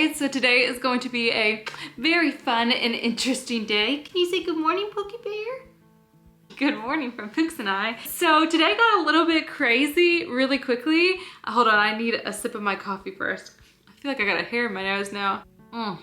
Alright, so today is going to be a very fun and interesting day. Can you say good morning, Pokey Bear? Good morning from Pooks and I. So today got a little bit crazy really quickly. Hold on, I need a sip of my coffee first. I feel like I got a hair in my nose now. I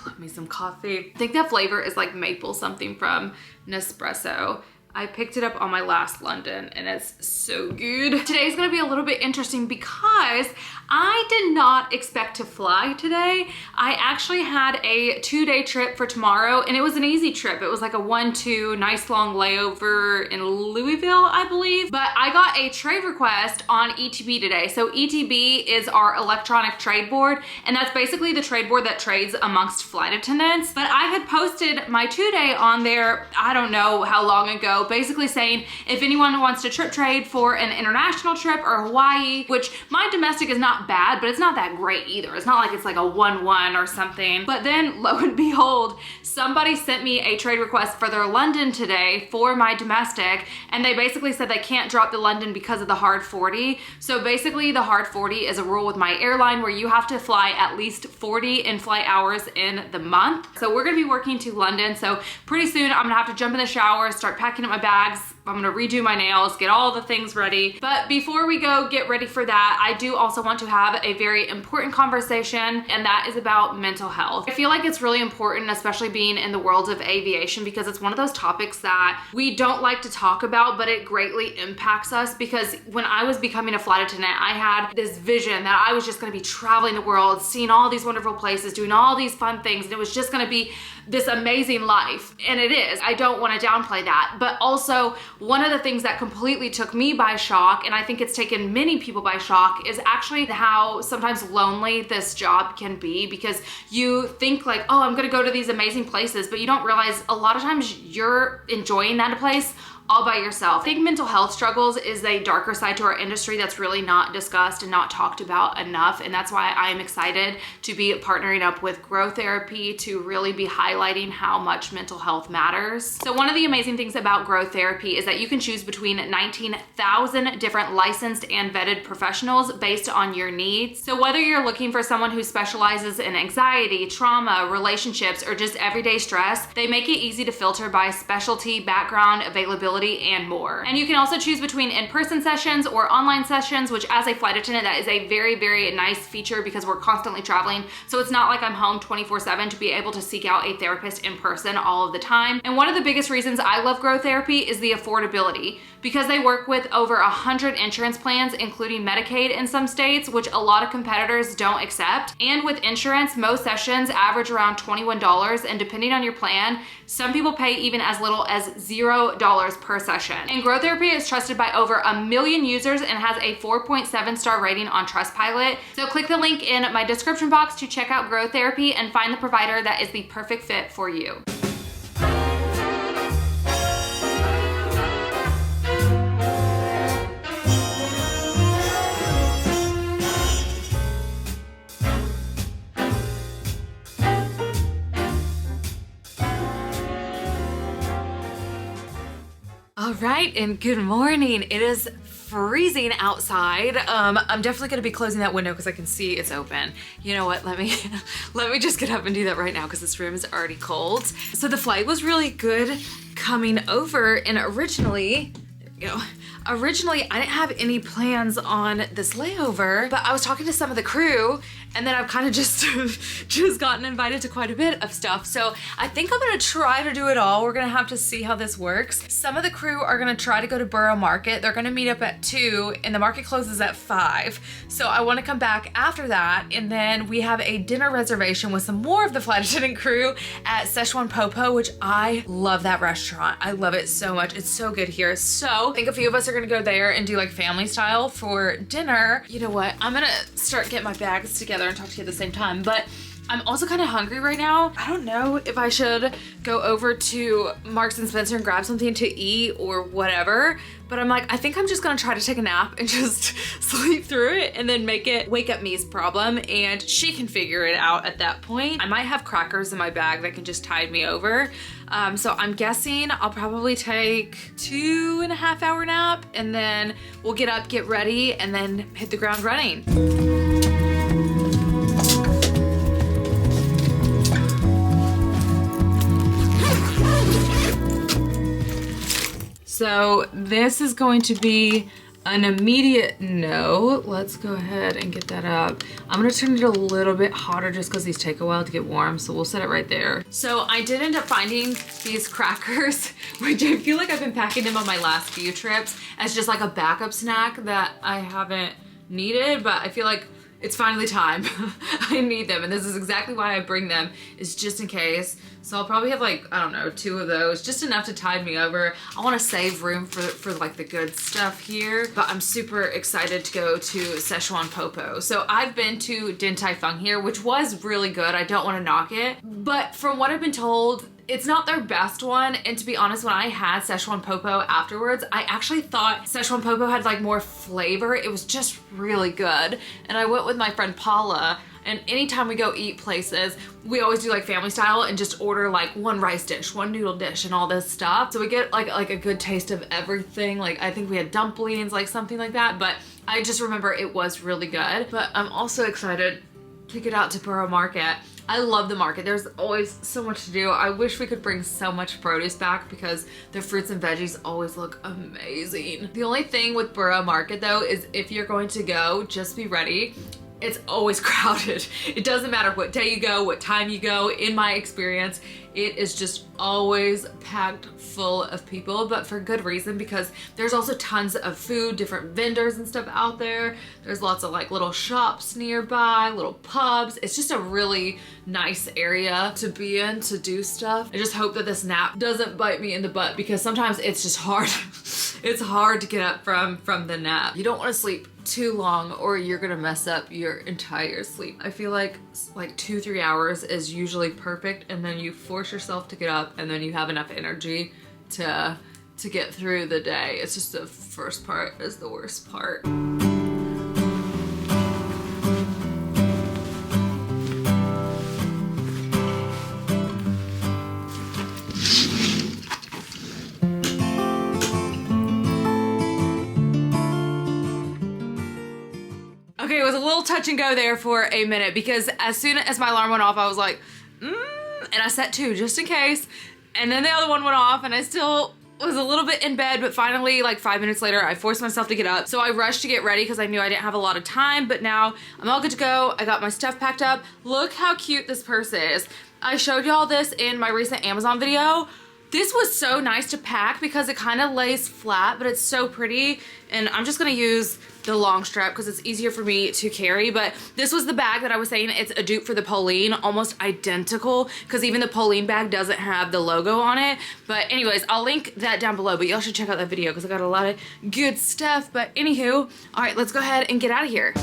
love me some coffee. I think that flavor is like maple something from Nespresso. I picked it up on my last London and it's so good. Today's gonna be a little bit interesting because I did not expect to fly today. I actually had a 2-day trip for tomorrow and it was an easy trip. It was like a 1-2 nice long layover in Louisville, I believe. But I got a trade request on ETB today. So ETB is our electronic trade board, and that's basically the trade board that trades amongst flight attendants. But I had posted my 2-day on there, I don't know how long ago, basically saying if anyone wants to trip trade for an international trip or Hawaii, which my domestic is not bad, but it's not that great either. It's not like it's like a 1-1 or something. But then lo and behold, somebody sent me a trade request for their London today for my domestic, and they basically said they can't drop the London because of the hard 40. So basically the hard 40 is a rule with my airline where you have to fly at least 40 in-flight hours in the month. So we're gonna be working to London. So pretty soon I'm gonna have to jump in the shower, start packing up my bags. I'm gonna redo my nails, get all the things ready. But before we go get ready for that, I do also want to have a very important conversation, and that is about mental health. I feel like it's really important, especially being in the world of aviation, because it's one of those topics that we don't like to talk about, but it greatly impacts us. Because when I was becoming a flight attendant, I had this vision that I was just gonna be traveling the world, seeing all these wonderful places, doing all these fun things, and it was just gonna be this amazing life. And it is. I don't want to downplay that. But also, one of the things that completely took me by shock, and I think it's taken many people by shock, is actually how sometimes lonely this job can be, because you think like, oh, I'm gonna go to these amazing places, but you don't realize a lot of times you're enjoying that place all by yourself. I think mental health struggles is a darker side to our industry that's really not discussed and not talked about enough. And that's why I'm excited to be partnering up with Grow Therapy to really be highlighting how much mental health matters. So one of the amazing things about Grow Therapy is that you can choose between 19,000 different licensed and vetted professionals based on your needs. So whether you're looking for someone who specializes in anxiety, trauma, relationships, or just everyday stress, they make it easy to filter by specialty, background, availability, and more. And you can also choose between in-person sessions or online sessions, which as a flight attendant, that is a very, very nice feature because we're constantly traveling. So it's not like I'm home 24/7 to be able to seek out a therapist in person all of the time. And one of the biggest reasons I love Grow Therapy is the affordability, because they work with over 100 insurance plans, including Medicaid in some states, which a lot of competitors don't accept. And with insurance, most sessions average around $21, and depending on your plan, some people pay even as little as $0 per session. And Grow Therapy is trusted by over 1 million users and has a 4.7-star rating on Trustpilot. So click the link in my description box to check out Grow Therapy and find the provider that is the perfect fit for you. All right, and good morning. It is freezing outside. I'm definitely gonna be closing that window because I can see it's open. You know what, let me just get up and do that right now because this room is already cold. So the flight was really good coming over, and originally I didn't have any plans on this layover, but I was talking to some of the crew, and then I've kind of just gotten invited to quite a bit of stuff. So I think I'm gonna try to do it all. We're gonna have to see how this works. Some of the crew are gonna try to go to Borough Market. They're gonna meet up at 2, and the market closes at 5. So I wanna come back after that, and then we have a dinner reservation with some more of the flight attendant crew at Szechuan Popo, which I love that restaurant. I love it so much. It's so good here. So I think a few of us are gonna go there and do like family style for dinner. You know what? I'm gonna start getting my bags together and talk to you at the same time, but I'm also kind of hungry right now. I don't know if I should go over to Marks and Spencer and grab something to eat or whatever, but I'm like, I think I'm just gonna try to take a nap and just sleep through it and then make it wake up me's problem, and she can figure it out at that point. I might have crackers in my bag that can just tide me over. So I'm guessing I'll probably take 2.5 hour nap, and then we'll get up, get ready, and then hit the ground running. So this is going to be an immediate no. Let's go ahead and get that up. I'm gonna turn it a little bit hotter just because these take a while to get warm, so we'll set it right there. So I did end up finding these crackers, which I feel like I've been packing them on my last few trips as just like a backup snack that I haven't needed, but I feel like it's finally time. I need them, and this is exactly why I bring them, is just in case. So I'll probably have like, I don't know, 2 of those, just enough to tide me over. I wanna save room for like the good stuff here, but I'm super excited to go to Szechuan Popo. So I've been to Din Tai Fung here, which was really good. I don't wanna knock it, but from what I've been told, it's not their best one, and to be honest, when I had Szechuan Popo afterwards, I actually thought Szechuan Popo had like more flavor. It was just really good. And I went with my friend Paula, and anytime we go eat places, we always do like family style and just order like 1 rice dish, 1 noodle dish, and all this stuff. So we get like a good taste of everything. Like I think we had dumplings, like something like that, but I just remember it was really good. But I'm also excited to get out to Borough Market. I love the market. There's always so much to do. I wish we could bring so much produce back because the fruits and veggies always look amazing. The only thing with Borough Market though is if you're going to go, just be ready. It's always crowded. It doesn't matter what day you go, what time you go. In my experience, it is just always packed full of people, but for good reason, because there's also tons of food, different vendors and stuff out there. There's lots of like little shops nearby, little pubs. It's just a really nice area to be in, to do stuff. I just hope that this nap doesn't bite me in the butt, because sometimes it's just hard. It's hard to get up from the nap. You don't want to sleep too long or you're gonna mess up your entire sleep. I feel like 2-3 hours is usually perfect, and then you force yourself to get up and then you have enough energy to get through the day. It's just the first part is the worst part. Okay, it was a little touch and go there for a minute, because as soon as my alarm went off, I was like, and I set 2 just in case. And then the other one went off and I still was a little bit in bed, but finally like 5 minutes later, I forced myself to get up. So I rushed to get ready because I knew I didn't have a lot of time, but now I'm all good to go. I got my stuff packed up. Look how cute this purse is. I showed y'all this in my recent Amazon video. This was so nice to pack because it kind of lays flat, but it's so pretty. And I'm just gonna use the long strap because it's easier for me to carry. But this was the bag that I was saying, it's a dupe for the Pauline, almost identical, because even the Pauline bag doesn't have the logo on it. But anyways, I'll link that down below, but y'all should check out that video because I got a lot of good stuff. But anywho, all right, let's go ahead and get out of here.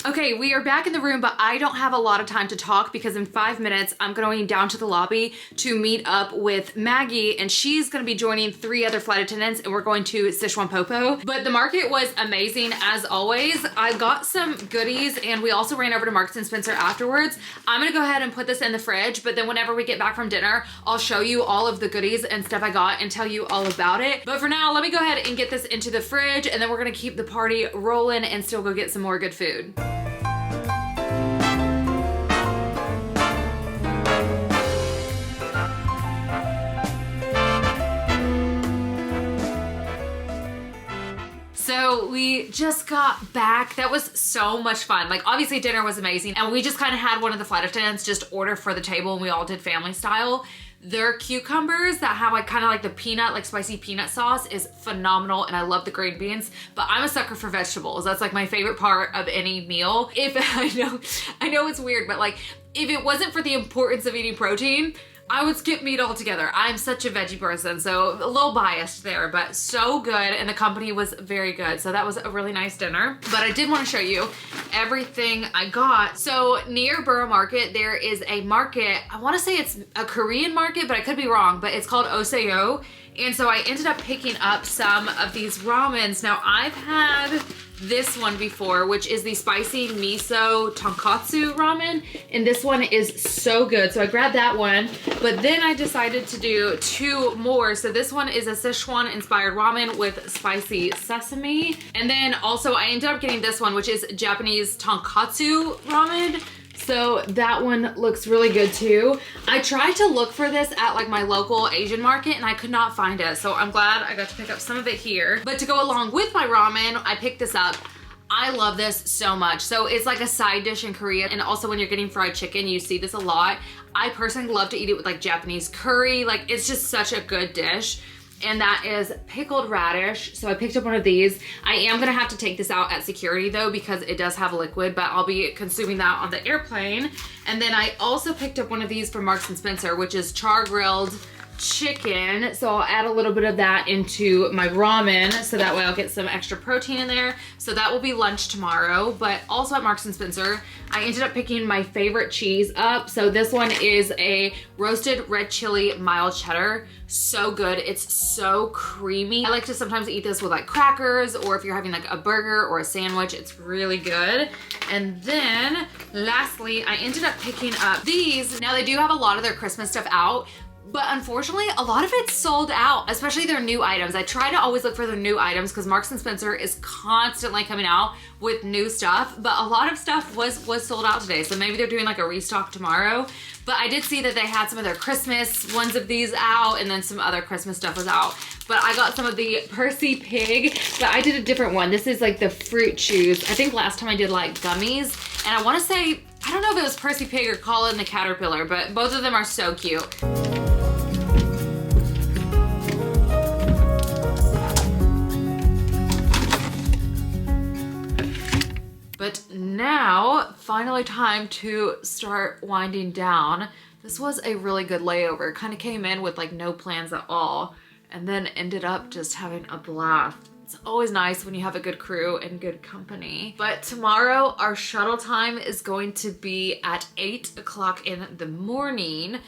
Okay, we are back in the room, but I don't have a lot of time to talk because in 5 minutes, I'm going down to the lobby to meet up with Maggie, and she's gonna be joining 3 other flight attendants, and we're going to Szechuan Popo. But the market was amazing as always. I got some goodies, and we also ran over to Marks and Spencer afterwards. I'm gonna go ahead and put this in the fridge, but then whenever we get back from dinner, I'll show you all of the goodies and stuff I got and tell you all about it. But for now, let me go ahead and get this into the fridge, and then we're gonna keep the party rolling and still go get some more good food. So we just got back. That was so much fun. Like obviously dinner was amazing, and we just kind of had one of the flight attendants just order for the table, and we all did family style. Their cucumbers that have like kind of like the peanut, like spicy peanut sauce is phenomenal, and I love the green beans, but I'm a sucker for vegetables. That's like my favorite part of any meal. If I know it's weird, but like if it wasn't for the importance of eating protein, I would skip meat altogether. I'm such a veggie person, so a little biased there, but so good, and the company was very good. So that was a really nice dinner. But I did want to show you everything I got. So near Borough Market, there is a market. I want to say it's a Korean market, but I could be wrong, but it's called Oseo. And so I ended up picking up some of these ramens. Now I've had this one before, which is the spicy miso tonkatsu ramen, and this one is so good. So I grabbed that one, but then I decided to do two more. So this one is a Sichuan inspired ramen with spicy sesame, and then also I ended up getting this one, which is Japanese tonkatsu ramen. So that one looks really good too. I tried to look for this at like my local Asian market and I could not find it. So I'm glad I got to pick up some of it here. But to go along with my ramen, I picked this up. I love this so much. So it's like a side dish in Korea, and also when you're getting fried chicken, you see this a lot. I personally love to eat it with like Japanese curry. Like it's just such a good dish. And that is pickled radish. So I picked up one of these. I am gonna have to take this out at security though, because it does have liquid, but I'll be consuming that on the airplane. And then I also picked up one of these from Marks & Spencer, which is char grilled chicken. So I'll add a little bit of that into my ramen, so that way I'll get some extra protein in there. So that will be lunch tomorrow. But also at Marks & Spencer, I ended up picking my favorite cheese up. So this one is a roasted red chili mild cheddar. So good. It's so creamy. I like to sometimes eat this with like crackers, or if you're having like a burger or a sandwich, it's really good. And then lastly, I ended up picking up these. Now they do have a lot of their Christmas stuff out, but unfortunately, a lot of it's sold out, especially their new items. I try to always look for their new items because Marks & Spencer is constantly coming out with new stuff, but a lot of stuff was sold out today. So maybe they're doing like a restock tomorrow. But I did see that they had some of their Christmas ones of these out, and then some other Christmas stuff was out. But I got some of the Percy Pig, but I did a different one. This is like the fruit chews. I think last time I did like gummies, and I want to say, I don't know if it was Percy Pig or Colin the Caterpillar, but both of them are so cute. But now, finally time to start winding down. This was a really good layover. Kind of came in with like no plans at all, and then ended up just having a blast. It's always nice when you have a good crew and good company. But tomorrow, our shuttle time is going to be at 8 o'clock in the morning.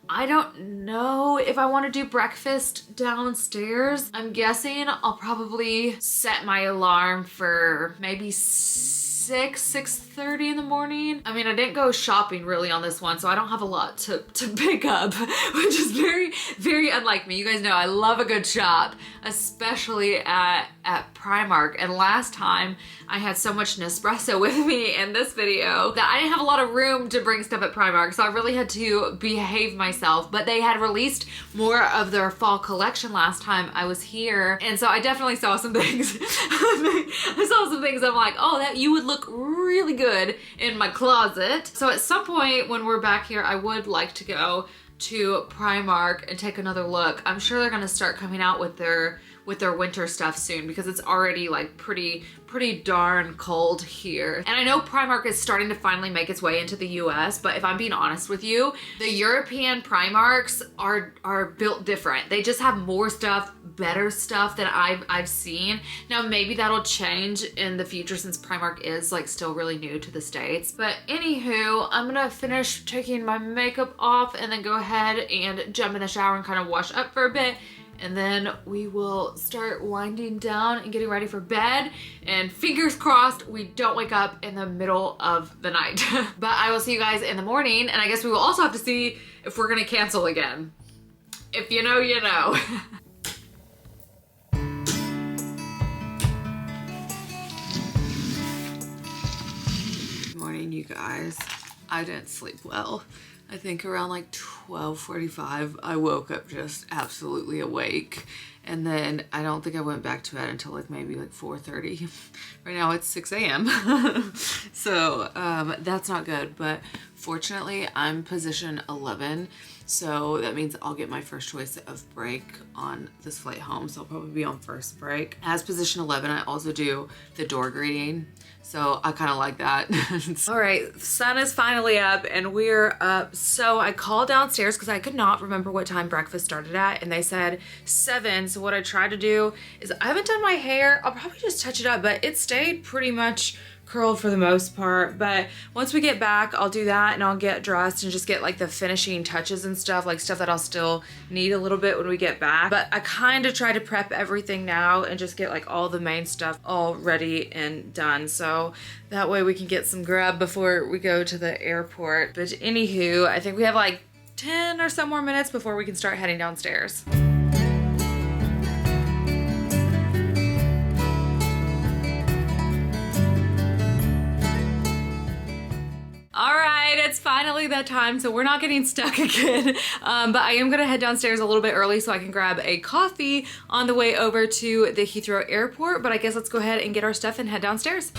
I don't know if I want to do breakfast downstairs. I'm guessing I'll probably set my alarm for maybe 6:30 in the morning. I mean, I didn't go shopping really on this one, so I don't have a lot to pick up, which is very, very unlike me. You guys know I love a good shop, especially at Primark. And last time I had so much Nespresso with me in this video that I didn't have a lot of room to bring stuff at Primark, so I really had to behave myself. But they had released more of their fall collection last time I was here, and so I definitely saw some things. I saw some things I'm like, oh, that you would look really good in my closet. So at some point when we're back here, I would like to go to Primark and take another look. I'm sure they're gonna start coming out with their winter stuff soon, because it's already like pretty darn cold here. And I know Primark is starting to finally make its way into the US, but if I'm being honest with you, the European Primarks are built different. They just have more stuff, better stuff than I've seen. Now maybe that'll change in the future, since Primark is like still really new to the States. But anywho, I'm gonna finish taking my makeup off and then go ahead and jump in the shower and kind of wash up for a bit. And then we will start winding down and getting ready for bed. And fingers crossed we don't wake up in the middle of the night. But I will see you guys in the morning. And I guess we will also have to see if we're gonna cancel again. If you know, you know. Good morning, you guys. I didn't sleep well. I think around like 12:45, I woke up just absolutely awake. And then I don't think I went back to bed until like maybe like 4:30. Right now it's 6 a.m. So that's not good, but fortunately I'm position 11. So that means I'll get my first choice of break on this flight home. So I'll probably be on first break. As position 11, I also do the door greeting. So I kind of like that. All right, sun is finally up and we're up. So I called downstairs because I could not remember what time breakfast started at, and they said 7. So what I tried to do is, I haven't done my hair. I'll probably just touch it up, but it stayed pretty much curled for the most part, but once we get back, I'll do that and I'll get dressed and just get like the finishing touches and stuff, like stuff that I'll still need a little bit when we get back. But I kind of try to prep everything now and just get like all the main stuff all ready and done, so that way we can get some grub before we go to the airport. But anywho, I think we have like 10 or so more minutes before we can start heading downstairs. All right, it's finally that time, so we're not getting stuck again. But I am gonna head downstairs a little bit early so I can grab a coffee on the way over to the Heathrow Airport. But I guess let's go ahead and get our stuff and head downstairs.